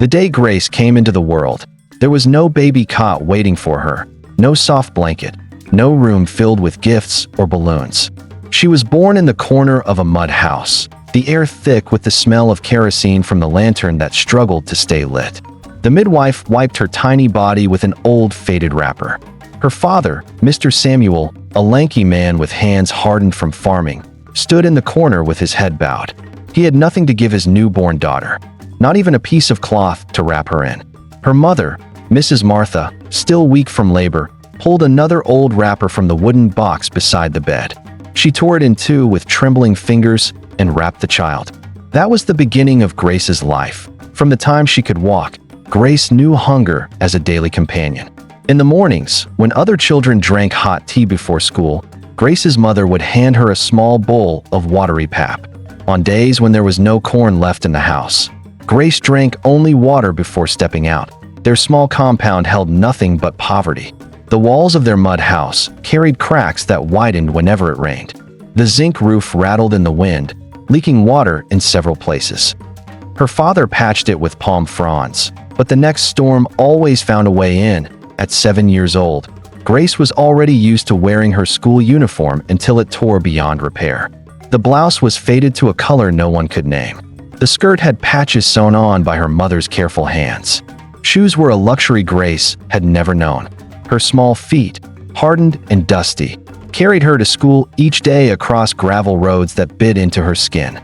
The day Grace came into the world, there was no baby cot waiting for her, no soft blanket, no room filled with gifts or balloons. She was born in the corner of a mud house, the air thick with the smell of kerosene from the lantern that struggled to stay lit. The midwife wiped her tiny body with an old faded wrapper. Her father, Mr. Samuel, a lanky man with hands hardened from farming, stood in the corner with his head bowed. He had nothing to give his newborn daughter, not even a piece of cloth to wrap her in. Her mother, Mrs. Martha, still weak from labor, pulled another old wrapper from the wooden box beside the bed. She tore it in two with trembling fingers and wrapped the child. That was the beginning of Grace's life. From the time she could walk, Grace knew hunger as a daily companion. In the mornings, when other children drank hot tea before school, Grace's mother would hand her a small bowl of watery pap. On days when there was no corn left in the house, Grace drank only water before stepping out. Their small compound held nothing but poverty. The walls of their mud house carried cracks that widened whenever it rained. The zinc roof rattled in the wind, leaking water in several places. Her father patched it with palm fronds, but the next storm always found a way in. At 7 years old, Grace was already used to wearing her school uniform until it tore beyond repair. The blouse was faded to a color no one could name. The skirt had patches sewn on by her mother's careful hands. Shoes were a luxury Grace had never known. Her small feet, hardened and dusty, carried her to school each day across gravel roads that bit into her skin.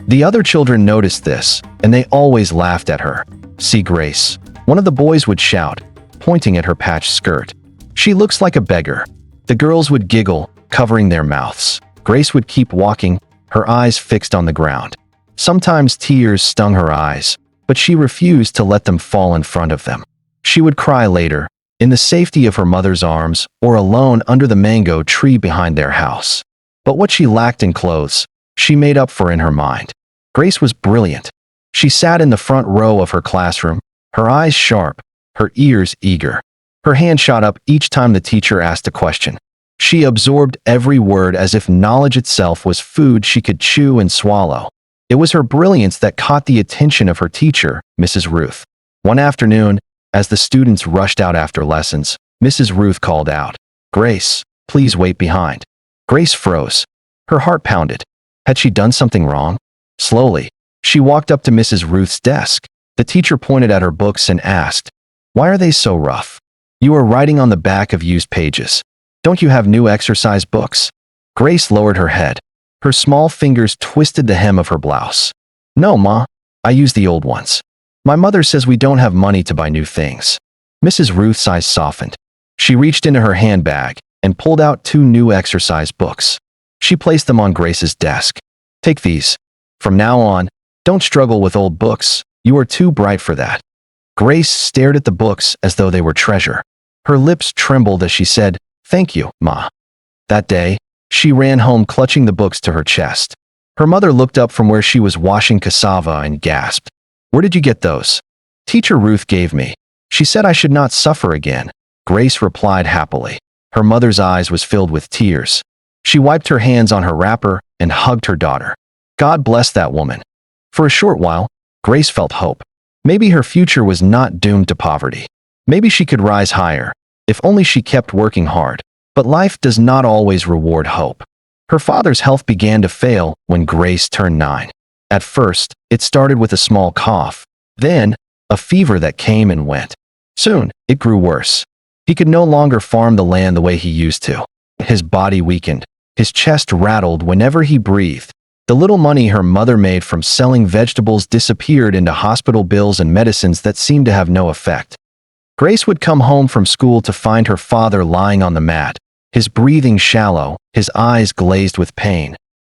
The other children noticed this, and they always laughed at her. "See Grace," one of the boys would shout, pointing at her patched skirt. "She looks like a beggar." The girls would giggle, covering their mouths. Grace would keep walking, her eyes fixed on the ground. Sometimes tears stung her eyes, but she refused to let them fall in front of them. She would cry later, in the safety of her mother's arms or alone under the mango tree behind their house. But what she lacked in clothes, she made up for in her mind. Grace was brilliant. She sat in the front row of her classroom, her eyes sharp, her ears eager. Her hand shot up each time the teacher asked a question. She absorbed every word as if knowledge itself was food she could chew and swallow. It was her brilliance that caught the attention of her teacher, Mrs. Ruth. One afternoon, as the students rushed out after lessons, Mrs. Ruth called out, "Grace, please wait behind." Grace froze. Her heart pounded. Had she done something wrong? Slowly, she walked up to Mrs. Ruth's desk. The teacher pointed at her books and asked, "Why are they so rough? You are writing on the back of used pages. Don't you have new exercise books?" Grace lowered her head. Her small fingers twisted the hem of her blouse. "No, Ma, I use the old ones. My mother says we don't have money to buy new things." Mrs. Ruth's eyes softened. She reached into her handbag and pulled out 2 new exercise books. She placed them on Grace's desk. "Take these. From now on, don't struggle with old books. You are too bright for that." Grace stared at the books as though they were treasure. Her lips trembled as she said, "Thank you, Ma." That day, she ran home clutching the books to her chest. Her mother looked up from where she was washing cassava and gasped, "Where did you get those?" "Teacher Ruth gave me. She said I should not suffer again," Grace replied happily. Her mother's eyes was filled with tears. She wiped her hands on her wrapper and hugged her daughter. God bless that woman. For a short while, Grace felt hope. Maybe her future was not doomed to poverty. Maybe she could rise higher, if only she kept working hard. But life does not always reward hope. Her father's health began to fail when Grace turned 9. At first, it started with a small cough, then a fever that came and went. Soon, it grew worse. He could no longer farm the land the way he used to. His body weakened. His chest rattled whenever he breathed. The little money her mother made from selling vegetables disappeared into hospital bills and medicines that seemed to have no effect. Grace would come home from school to find her father lying on the mat, his breathing shallow, his eyes glazed with pain.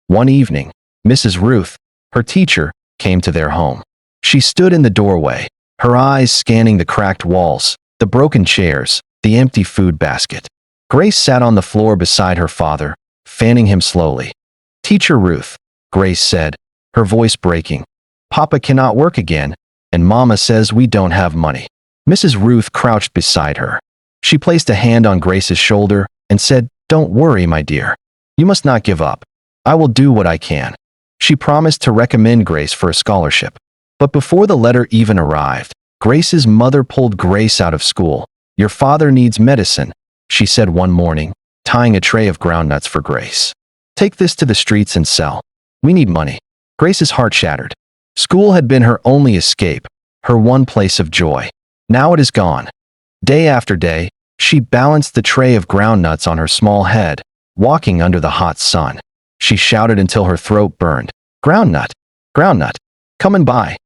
One evening, Mrs. Ruth, her teacher, came to their home. She stood in the doorway, her eyes scanning the cracked walls, the broken chairs, the empty food basket. Grace sat on the floor beside her father, fanning him slowly. "Teacher Ruth," Grace said, her voice breaking, "Papa cannot work again, and Mama says we don't have money." Mrs. Ruth crouched beside her. She placed a hand on Grace's shoulder and said, "Don't worry, my dear. You must not give up. I will do what I can." She promised to recommend Grace for a scholarship. But before the letter even arrived, Grace's mother pulled Grace out of school. "Your father needs medicine," she said one morning, tying a tray of groundnuts for Grace. "Take this to the streets and sell. We need money." Grace's heart shattered. School had been her only escape, her one place of joy. Now it is gone. Day after day, she balanced the tray of groundnuts on her small head, walking under the hot sun. She shouted until her throat burned, "Groundnut! Groundnut! Come and buy."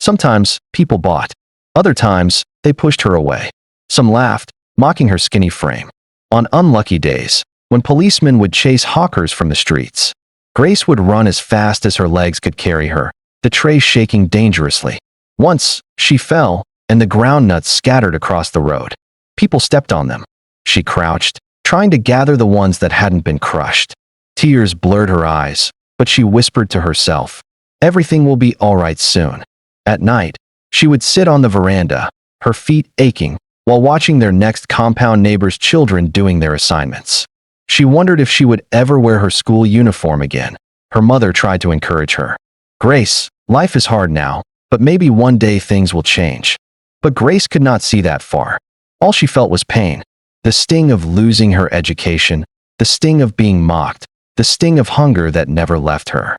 Sometimes people bought. Other times, they pushed her away. Some laughed, mocking her skinny frame. On unlucky days, when policemen would chase hawkers from the streets, Grace would run as fast as her legs could carry her, the tray shaking dangerously. Once, she fell, and the groundnuts scattered across the road. People stepped on them. She crouched, trying to gather the ones that hadn't been crushed. Tears blurred her eyes, but she whispered to herself, "Everything will be all right soon." At night, she would sit on the veranda, her feet aching, while watching their next compound neighbors' children doing their assignments. She wondered if she would ever wear her school uniform again. Her mother tried to encourage her. "Grace, life is hard now, but maybe one day things will change." But Grace could not see that far. All she felt was pain. The sting of losing her education, the sting of being mocked, the sting of hunger that never left her.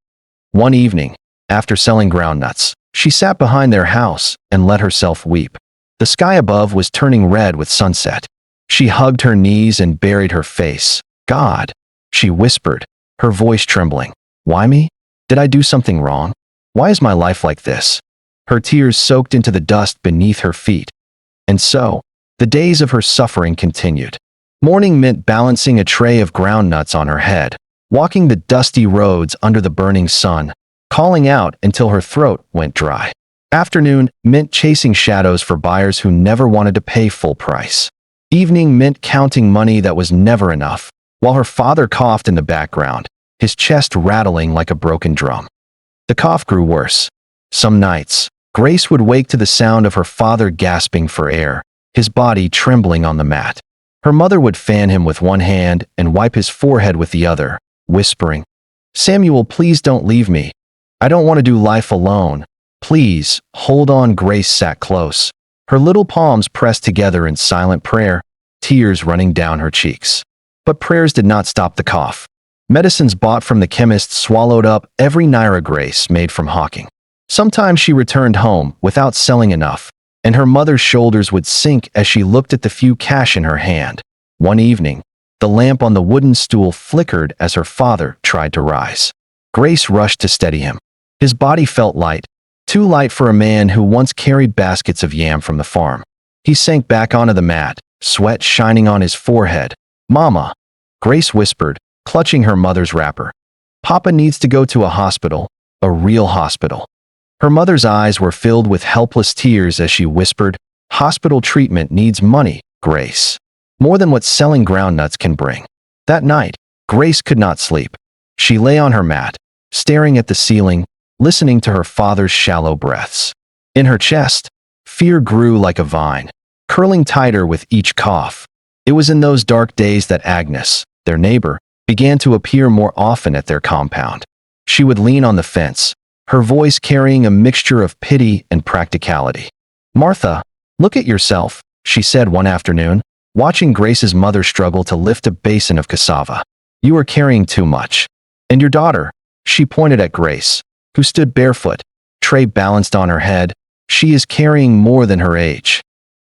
One evening, after selling groundnuts, she sat behind their house and let herself weep. The sky above was turning red with sunset. She hugged her knees and buried her face. "God," she whispered, her voice trembling. "Why me? Did I do something wrong? Why is my life like this?" Her tears soaked into the dust beneath her feet. And so, the days of her suffering continued. Morning meant balancing a tray of groundnuts on her head, walking the dusty roads under the burning sun, calling out until her throat went dry. Afternoon meant chasing shadows for buyers who never wanted to pay full price. Evening meant counting money that was never enough, while her father coughed in the background, his chest rattling like a broken drum. The cough grew worse. Some nights, Grace would wake to the sound of her father gasping for air, his body trembling on the mat. Her mother would fan him with one hand and wipe his forehead with the other, whispering, "Samuel, please don't leave me. I don't want to do life alone. Please, hold on." Grace sat close, her little palms pressed together in silent prayer, tears running down her cheeks. But prayers did not stop the cough. Medicines bought from the chemist swallowed up every naira Grace made from hawking. Sometimes she returned home without selling enough, and her mother's shoulders would sink as she looked at the few cash in her hand. One evening, the lamp on the wooden stool flickered as her father tried to rise. Grace rushed to steady him. His body felt light, too light for a man who once carried baskets of yam from the farm. He sank back onto the mat, sweat shining on his forehead. "Mama," Grace whispered, clutching her mother's wrapper. "Papa needs to go to a hospital, a real hospital." Her mother's eyes were filled with helpless tears as she whispered, "Hospital treatment needs money, Grace. More than what selling groundnuts can bring." That night, Grace could not sleep. She lay on her mat, staring at the ceiling, listening to her father's shallow breaths. In her chest, fear grew like a vine, curling tighter with each cough. It was in those dark days that Agnes, their neighbor, began to appear more often at their compound. She would lean on the fence, her voice carrying a mixture of pity and practicality. "Martha, look at yourself," she said one afternoon, watching Grace's mother struggle to lift a basin of cassava. "You are carrying too much. And your daughter," she pointed at Grace, who stood barefoot, tray balanced on her head, "she is carrying more than her age."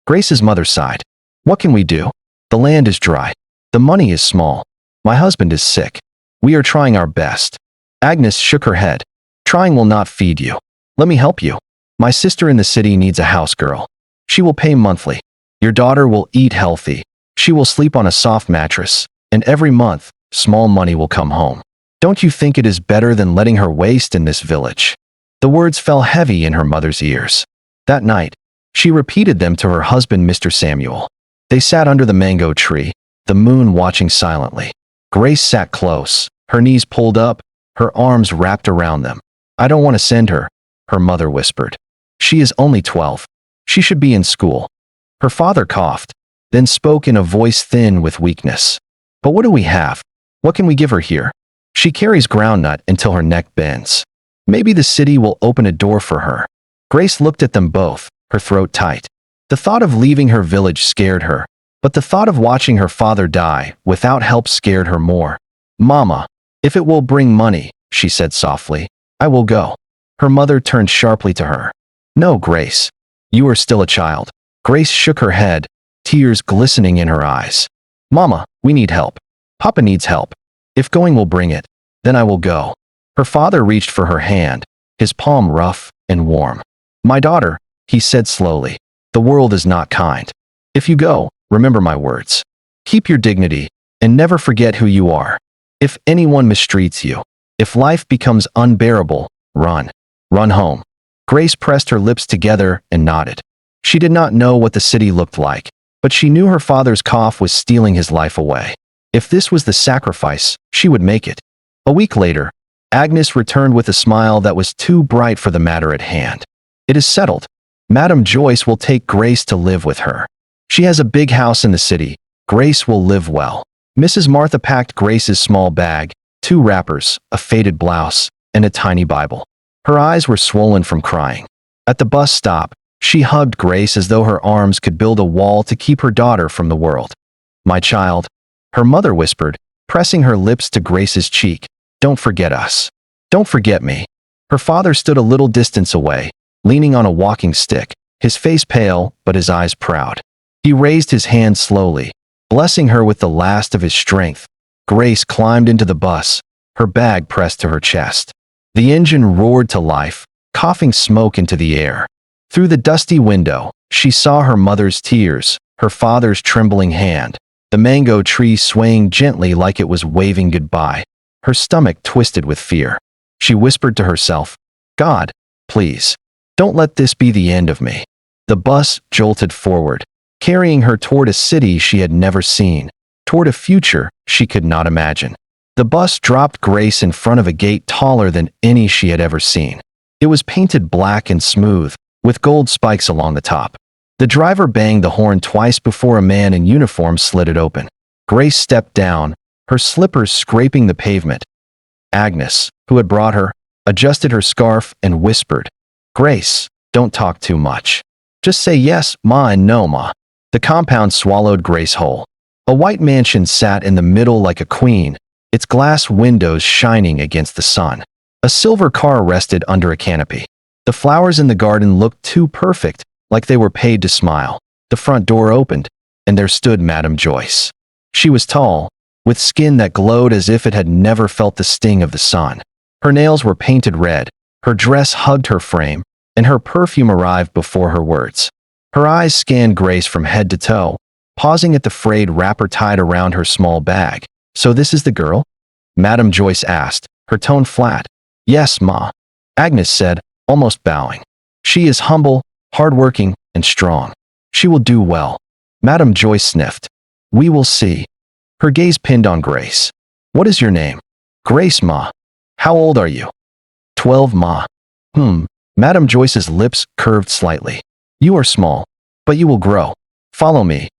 Grace's mother sighed. "What can we do? The land is dry. The money is small. My husband is sick. We are trying our best." Agnes shook her head. "Trying will not feed you. Let me help you. My sister in the city needs a house girl. She will pay monthly. Your daughter will eat healthy. She will sleep on a soft mattress, and every month, small money will come home. Don't you think it is better than letting her waste in this village?" The words fell heavy in her mother's ears. That night, she repeated them to her husband, Mr. Samuel. They sat under the mango tree, the moon watching silently. Grace sat close, her knees pulled up, her arms wrapped around them. "I don't want to send her," her mother whispered. "She is only 12. She should be in school." Her father coughed, then spoke in a voice thin with weakness. "But what do we have? What can we give her here? She carries groundnut until her neck bends. Maybe the city will open a door for her." Grace looked at them both, her throat tight. The thought of leaving her village scared her, but the thought of watching her father die without help scared her more. "Mama, if it will bring money," she said softly, "I will go." Her mother turned sharply to her. "No, Grace. You are still a child." Grace shook her head, tears glistening in her eyes. "Mama, we need help. Papa needs help. If going will bring it, then I will go." Her father reached for her hand, his palm rough and warm. "My daughter," he said slowly, "the world is not kind. If you go, remember my words. Keep your dignity, and never forget who you are. If anyone mistreats you, if life becomes unbearable, run. Run home." Grace pressed her lips together and nodded. She did not know what the city looked like, but she knew her father's cough was stealing his life away. If this was the sacrifice, she would make it. A week later, Agnes returned with a smile that was too bright for the matter at hand. "It is settled. Madame Joyce will take Grace to live with her. She has a big house in the city. Grace will live well." Mrs. Martha packed Grace's small bag, 2 wrappers, a faded blouse, and a tiny Bible. Her eyes were swollen from crying. At the bus stop, she hugged Grace as though her arms could build a wall to keep her daughter from the world. "My child," her mother whispered, pressing her lips to Grace's cheek, "don't forget us. Don't forget me." Her father stood a little distance away, leaning on a walking stick, his face pale but his eyes proud. He raised his hand slowly, blessing her with the last of his strength. Grace climbed into the bus, her bag pressed to her chest. The engine roared to life, coughing smoke into the air. Through the dusty window, she saw her mother's tears, her father's trembling hand, the mango tree swaying gently like it was waving goodbye. Her stomach twisted with fear. She whispered to herself, "God, please, don't let this be the end of me." The bus jolted forward, carrying her toward a city she had never seen, toward a future she could not imagine. The bus dropped Grace in front of a gate taller than any she had ever seen. It was painted black and smooth, with gold spikes along the top. The driver banged the horn twice before a man in uniform slid it open. Grace stepped down, her slippers scraping the pavement. Agnes, who had brought her, adjusted her scarf and whispered, "Grace, don't talk too much. Just say yes, Ma, and no, Ma." The compound swallowed Grace whole. A white mansion sat in the middle like a queen, its glass windows shining against the sun. A silver car rested under a canopy. The flowers in the garden looked too perfect, like they were paid to smile. The front door opened, and there stood Madame Joyce. She was tall, with skin that glowed as if it had never felt the sting of the sun. Her nails were painted red, her dress hugged her frame, and her perfume arrived before her words. Her eyes scanned Grace from head to toe, pausing at the frayed wrapper tied around her small bag. "So this is the girl?" Madame Joyce asked, her tone flat. "Yes, Ma," Agnes said, almost bowing. "She is humble, hardworking, and strong. She will do well." Madame Joyce sniffed. "We will see." Her gaze pinned on Grace. "What is your name?" "Grace, Ma." "How old are you?" 12, Ma." Madame Joyce's lips curved slightly. "You are small, but you will grow. Follow me."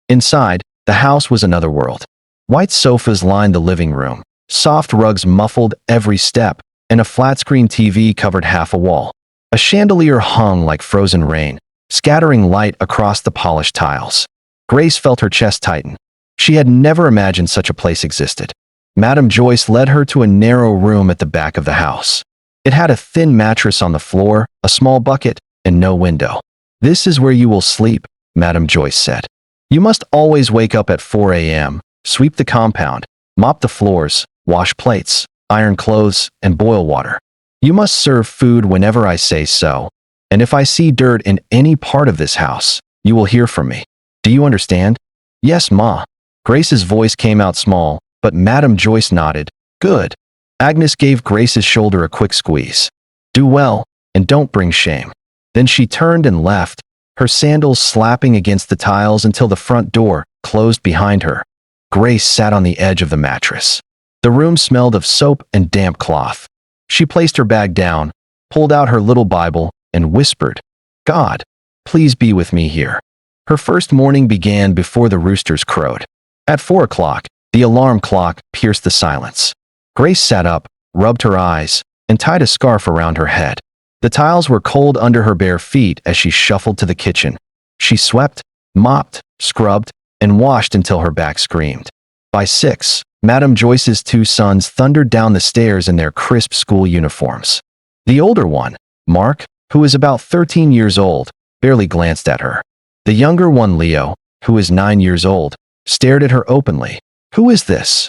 Inside, the house was another world. White sofas lined the living room, soft rugs muffled every step, and a flat-screen TV covered half a wall. A chandelier hung like frozen rain, scattering light across the polished tiles. Grace felt her chest tighten. She had never imagined such a place existed. Madame Joyce led her to a narrow room at the back of the house. It had a thin mattress on the floor, a small bucket, and no window. "This is where you will sleep," Madame Joyce said. "You must always wake up at 4 a.m., sweep the compound, mop the floors, wash plates, iron clothes, and boil water. You must serve food whenever I say so, and if I see dirt in any part of this house, you will hear from me. Do you understand?" "Yes, Ma." Grace's voice came out small, but Madame Joyce nodded. "Good." Agnes gave Grace's shoulder a quick squeeze. "Do well, and don't bring shame." Then she turned and left, her sandals slapping against the tiles until the front door closed behind her. Grace sat on the edge of the mattress. The room smelled of soap and damp cloth. She placed her bag down, pulled out her little Bible, and whispered, "God, please be with me here." Her first morning began before the roosters crowed. At 4 o'clock, the alarm clock pierced the silence. Grace sat up, rubbed her eyes, and tied a scarf around her head. The tiles were cold under her bare feet as she shuffled to the kitchen. She swept, mopped, scrubbed, and washed until her back screamed. By 6, Madame Joyce's 2 sons thundered down the stairs in their crisp school uniforms. The older one, Mark, who was about 13 years old, barely glanced at her. The younger one, Leo, who was 9 years old, stared at her openly. "Who is this?"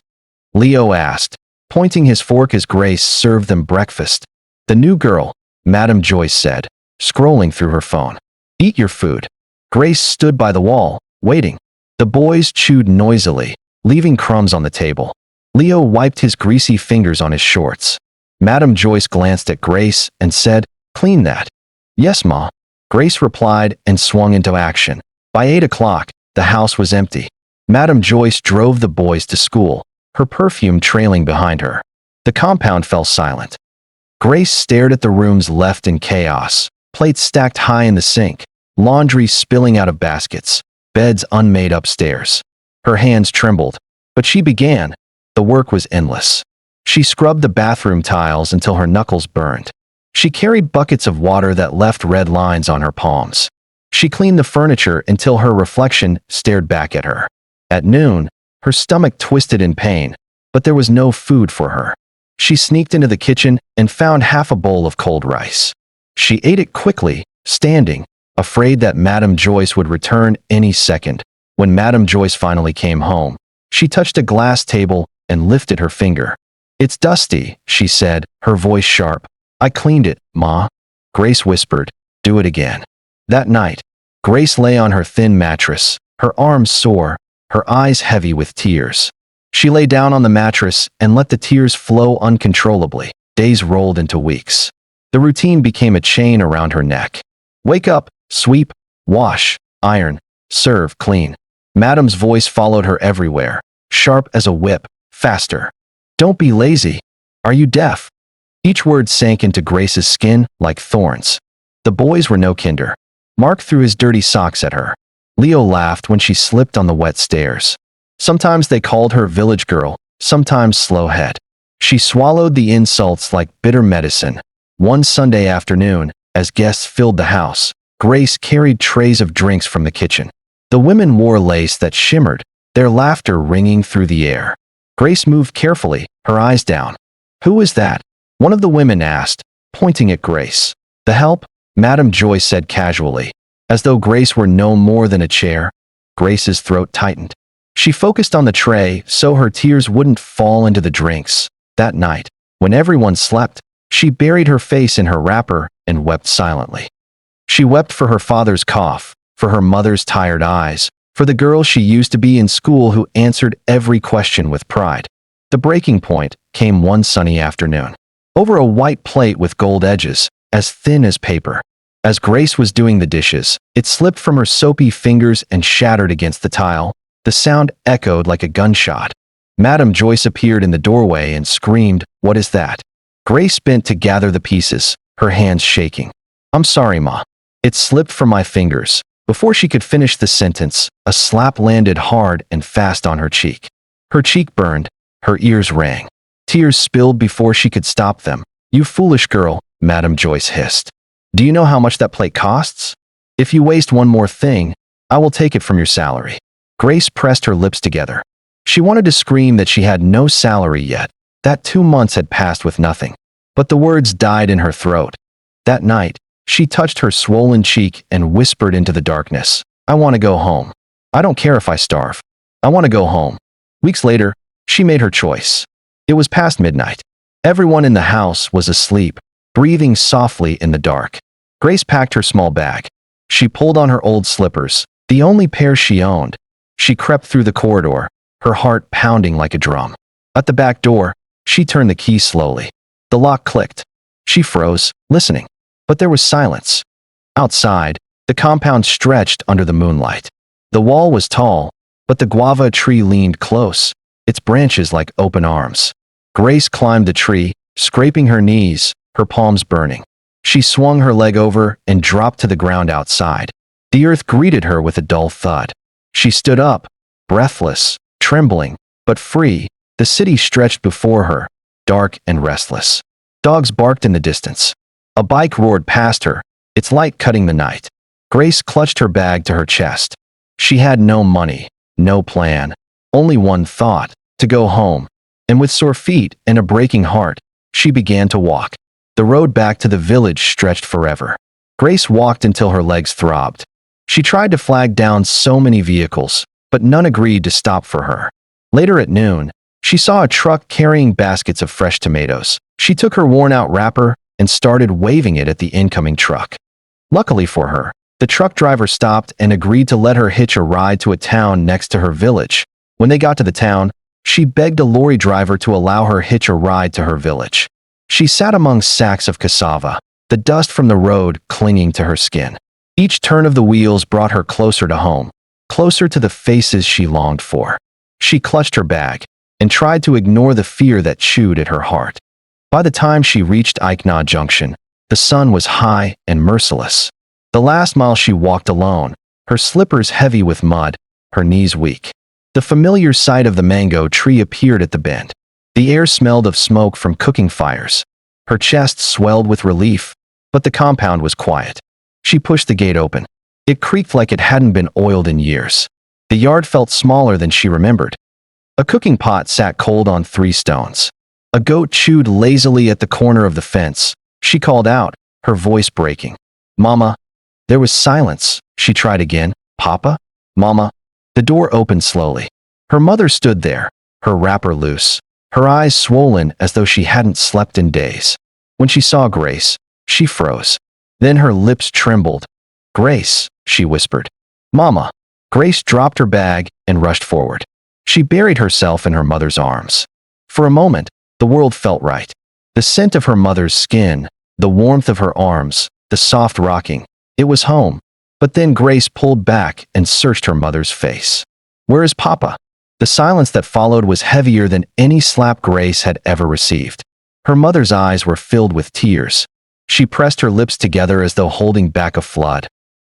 Leo asked, pointing his fork as Grace served them breakfast. "The new girl," Madame Joyce said, scrolling through her phone. "Eat your food." Grace stood by the wall, waiting. The boys chewed noisily, leaving crumbs on the table. Leo wiped his greasy fingers on his shorts. Madame Joyce glanced at Grace and said, "Clean that." "Yes, Ma." Grace replied and swung into action. By 8 o'clock, the house was empty. Madame Joyce drove the boys to school, her perfume trailing behind her. The compound fell silent. Grace stared at the rooms left in chaos, plates stacked high in the sink, laundry spilling out of baskets, beds unmade upstairs. Her hands trembled, but she began. The work was endless. She scrubbed the bathroom tiles until her knuckles burned. She carried buckets of water that left red lines on her palms. She cleaned the furniture until her reflection stared back at her. At noon, her stomach twisted in pain, but there was no food for her. She sneaked into the kitchen and found half a bowl of cold rice. She ate it quickly, standing, afraid that Madame Joyce would return any second. When Madame Joyce finally came home, she touched a glass table and lifted her finger. "It's dusty," she said, her voice sharp. "I cleaned it, Ma." Grace whispered, "Do it again." That night, Grace lay on her thin mattress, her arms sore, her eyes heavy with tears. She lay down on the mattress and let the tears flow uncontrollably. Days rolled into weeks. The routine became a chain around her neck. Wake up, sweep, wash, iron, serve, clean. Madame's voice followed her everywhere, sharp as a whip, faster. "Don't be lazy. Are you deaf?" Each word sank into Grace's skin like thorns. The boys were no kinder. Mark threw his dirty socks at her. Leo laughed when she slipped on the wet stairs. Sometimes they called her village girl, sometimes slowhead. She swallowed the insults like bitter medicine. One Sunday afternoon, as guests filled the house, Grace carried trays of drinks from the kitchen. The women wore lace that shimmered, their laughter ringing through the air. Grace moved carefully, her eyes down. "Who is that?" one of the women asked, pointing at Grace. "The help," Madame Joyce said casually, as though Grace were no more than a chair. Grace's throat tightened. She focused on the tray so her tears wouldn't fall into the drinks. That night, when everyone slept, she buried her face in her wrapper and wept silently. She wept for her father's cough, for her mother's tired eyes, for the girl she used to be in school who answered every question with pride. The breaking point came one sunny afternoon. Over a white plate with gold edges, as thin as paper. As Grace was doing the dishes, it slipped from her soapy fingers and shattered against the tile. The sound echoed like a gunshot. Madame Joyce appeared in the doorway and screamed, "What is that?" Grace bent to gather the pieces, her hands shaking. "I'm sorry, Ma." It slipped from my fingers. Before she could finish the sentence, a slap landed hard and fast on her cheek. Her cheek burned, her ears rang. Tears spilled before she could stop them. "You foolish girl," Madame Joyce hissed. "Do you know how much that plate costs? If you waste one more thing, I will take it from your salary." Grace pressed her lips together. She wanted to scream that she had no salary yet, that 2 months had passed with nothing. But the words died in her throat. That night, she touched her swollen cheek and whispered into the darkness, "I want to go home. I don't care if I starve. I want to go home." Weeks later, she made her choice. It was past midnight. Everyone in the house was asleep, breathing softly in the dark. Grace packed her small bag. She pulled on her old slippers, the only pair she owned. She crept through the corridor, her heart pounding like a drum. At the back door, she turned the key slowly. The lock clicked. She froze, listening. But there was silence. Outside, the compound stretched under the moonlight. The wall was tall, but the guava tree leaned close, its branches like open arms. Grace climbed the tree, scraping her knees, her palms burning. She swung her leg over and dropped to the ground outside. The earth greeted her with a dull thud. She stood up, breathless, trembling, but free. The city stretched before her, dark and restless. Dogs barked in the distance. A bike roared past her, its light cutting the night. Grace clutched her bag to her chest. She had no money, no plan, only one thought, to go home. And with sore feet and a breaking heart, she began to walk. The road back to the village stretched forever. Grace walked until her legs throbbed. She tried to flag down so many vehicles, but none agreed to stop for her. Later at noon, she saw a truck carrying baskets of fresh tomatoes. She took her worn-out wrapper and started waving it at the incoming truck. Luckily for her, the truck driver stopped and agreed to let her hitch a ride to a town next to her village. When they got to the town, she begged a lorry driver to allow her hitch a ride to her village. She sat among sacks of cassava, the dust from the road clinging to her skin. Each turn of the wheels brought her closer to home, closer to the faces she longed for. She clutched her bag and tried to ignore the fear that chewed at her heart. By the time she reached Eichnaw Junction, the sun was high and merciless. The last mile she walked alone, her slippers heavy with mud, her knees weak. The familiar sight of the mango tree appeared at the bend. The air smelled of smoke from cooking fires. Her chest swelled with relief, but the compound was quiet. She pushed the gate open. It creaked like it hadn't been oiled in years. The yard felt smaller than she remembered. A cooking pot sat cold on 3 stones. A goat chewed lazily at the corner of the fence. She called out, her voice breaking. "Mama." There was silence. She tried again. "Papa? Mama?" The door opened slowly. Her mother stood there, her wrapper loose, her eyes swollen as though she hadn't slept in days. When she saw Grace, she froze. Then her lips trembled. "Grace," she whispered. "Mama." Grace dropped her bag and rushed forward. She buried herself in her mother's arms. For a moment, the world felt right. The scent of her mother's skin, the warmth of her arms, the soft rocking. It was home. But then Grace pulled back and searched her mother's face. "Where is Papa?" The silence that followed was heavier than any slap Grace had ever received. Her mother's eyes were filled with tears. She pressed her lips together as though holding back a flood.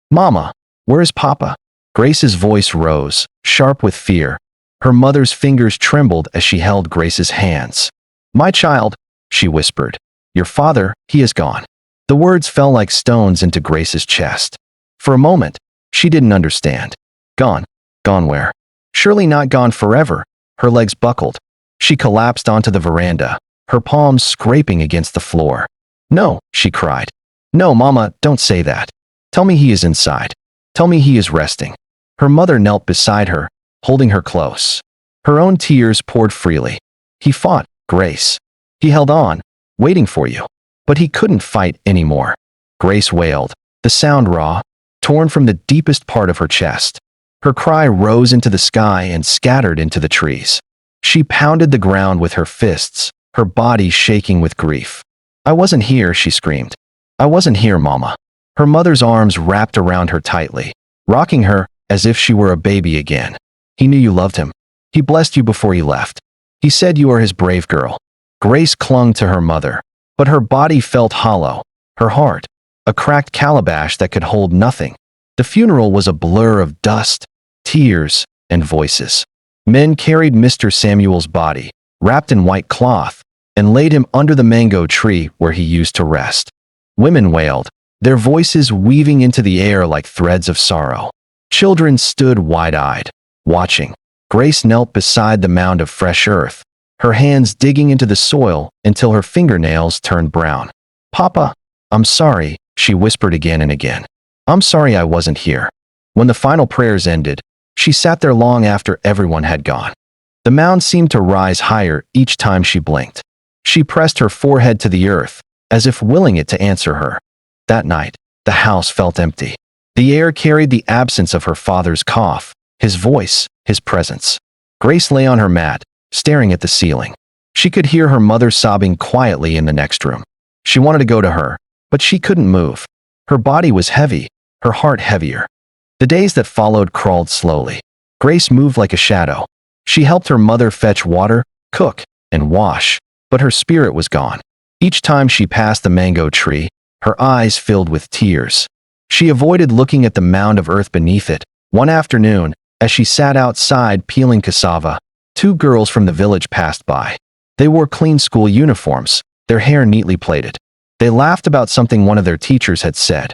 "Mama, where is Papa?" Grace's voice rose, sharp with fear. Her mother's fingers trembled as she held Grace's hands. "My child," she whispered. "Your father, he is gone." The words fell like stones into Grace's chest. For a moment, she didn't understand. Gone? Gone where? Surely not gone forever. Her legs buckled. She collapsed onto the veranda, her palms scraping against the floor. "No," she cried. "No, Mama, don't say that. Tell me he is inside. Tell me he is resting." Her mother knelt beside her, holding her close. Her own tears poured freely. "He fought, Grace. He held on, waiting for you. But he couldn't fight anymore." Grace wailed, the sound raw, torn from the deepest part of her chest. Her cry rose into the sky and scattered into the trees. She pounded the ground with her fists, her body shaking with grief. "I wasn't here," she screamed. "I wasn't here, Mama." Her mother's arms wrapped around her tightly, rocking her as if she were a baby again. "He knew you loved him. He blessed you before he left. He said you are his brave girl." Grace clung to her mother, but her body felt hollow, her heart, a cracked calabash that could hold nothing. The funeral was a blur of dust, tears, and voices. Men carried Mr. Samuel's body, wrapped in white cloth, and laid him under the mango tree where he used to rest. Women wailed, their voices weaving into the air like threads of sorrow. Children stood wide-eyed, watching. Grace knelt beside the mound of fresh earth, her hands digging into the soil until her fingernails turned brown. "Papa, I'm sorry," she whispered again and again. "I'm sorry I wasn't here." When the final prayers ended, she sat there long after everyone had gone. The mound seemed to rise higher each time she blinked. She pressed her forehead to the earth, as if willing it to answer her. That night, the house felt empty. The air carried the absence of her father's cough, his voice, his presence. Grace lay on her mat, staring at the ceiling. She could hear her mother sobbing quietly in the next room. She wanted to go to her, but she couldn't move. Her body was heavy, her heart heavier. The days that followed crawled slowly. Grace moved like a shadow. She helped her mother fetch water, cook, and wash, but her spirit was gone. Each time she passed the mango tree, her eyes filled with tears. She avoided looking at the mound of earth beneath it. One afternoon, as she sat outside peeling cassava, 2 girls from the village passed by. They wore clean school uniforms, their hair neatly plaited. They laughed about something one of their teachers had said.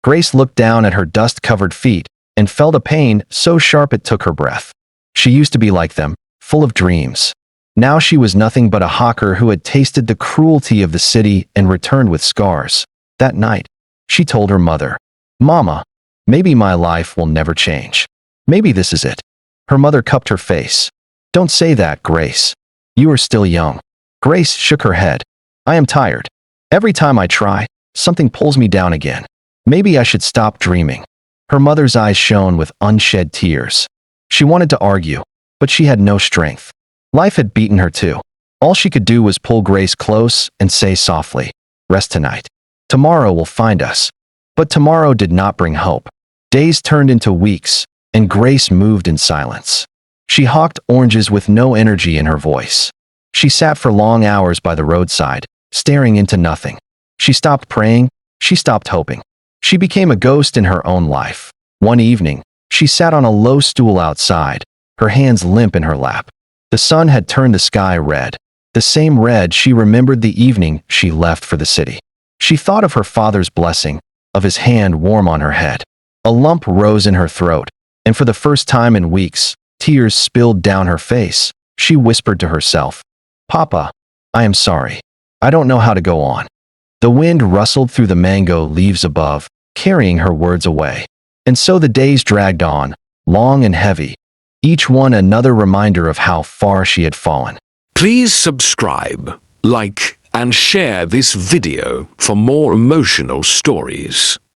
Grace looked down at her dust-covered feet and felt a pain so sharp it took her breath. She used to be like them, full of dreams. Now she was nothing but a hawker who had tasted the cruelty of the city and returned with scars. That night, she told her mother, "Mama, maybe my life will never change. Maybe this is it." Her mother cupped her face. "Don't say that, Grace. You are still young." Grace shook her head. "I am tired. Every time I try, something pulls me down again. Maybe I should stop dreaming." Her mother's eyes shone with unshed tears. She wanted to argue, but she had no strength. Life had beaten her too. All she could do was pull Grace close and say softly, "Rest tonight. Tomorrow will find us." But tomorrow did not bring hope. Days turned into weeks, and Grace moved in silence. She hawked oranges with no energy in her voice. She sat for long hours by the roadside, staring into nothing. She stopped praying. She stopped hoping. She became a ghost in her own life. One evening, she sat on a low stool outside, her hands limp in her lap. The sun had turned the sky red, the same red she remembered the evening she left for the city. She thought of her father's blessing, of his hand warm on her head. A lump rose in her throat, and for the first time in weeks, tears spilled down her face. She whispered to herself, "Papa, I am sorry. I don't know how to go on." The wind rustled through the mango leaves above, carrying her words away. And so the days dragged on, long and heavy, each one another reminder of how far she had fallen. Please subscribe, like, and share this video for more emotional stories.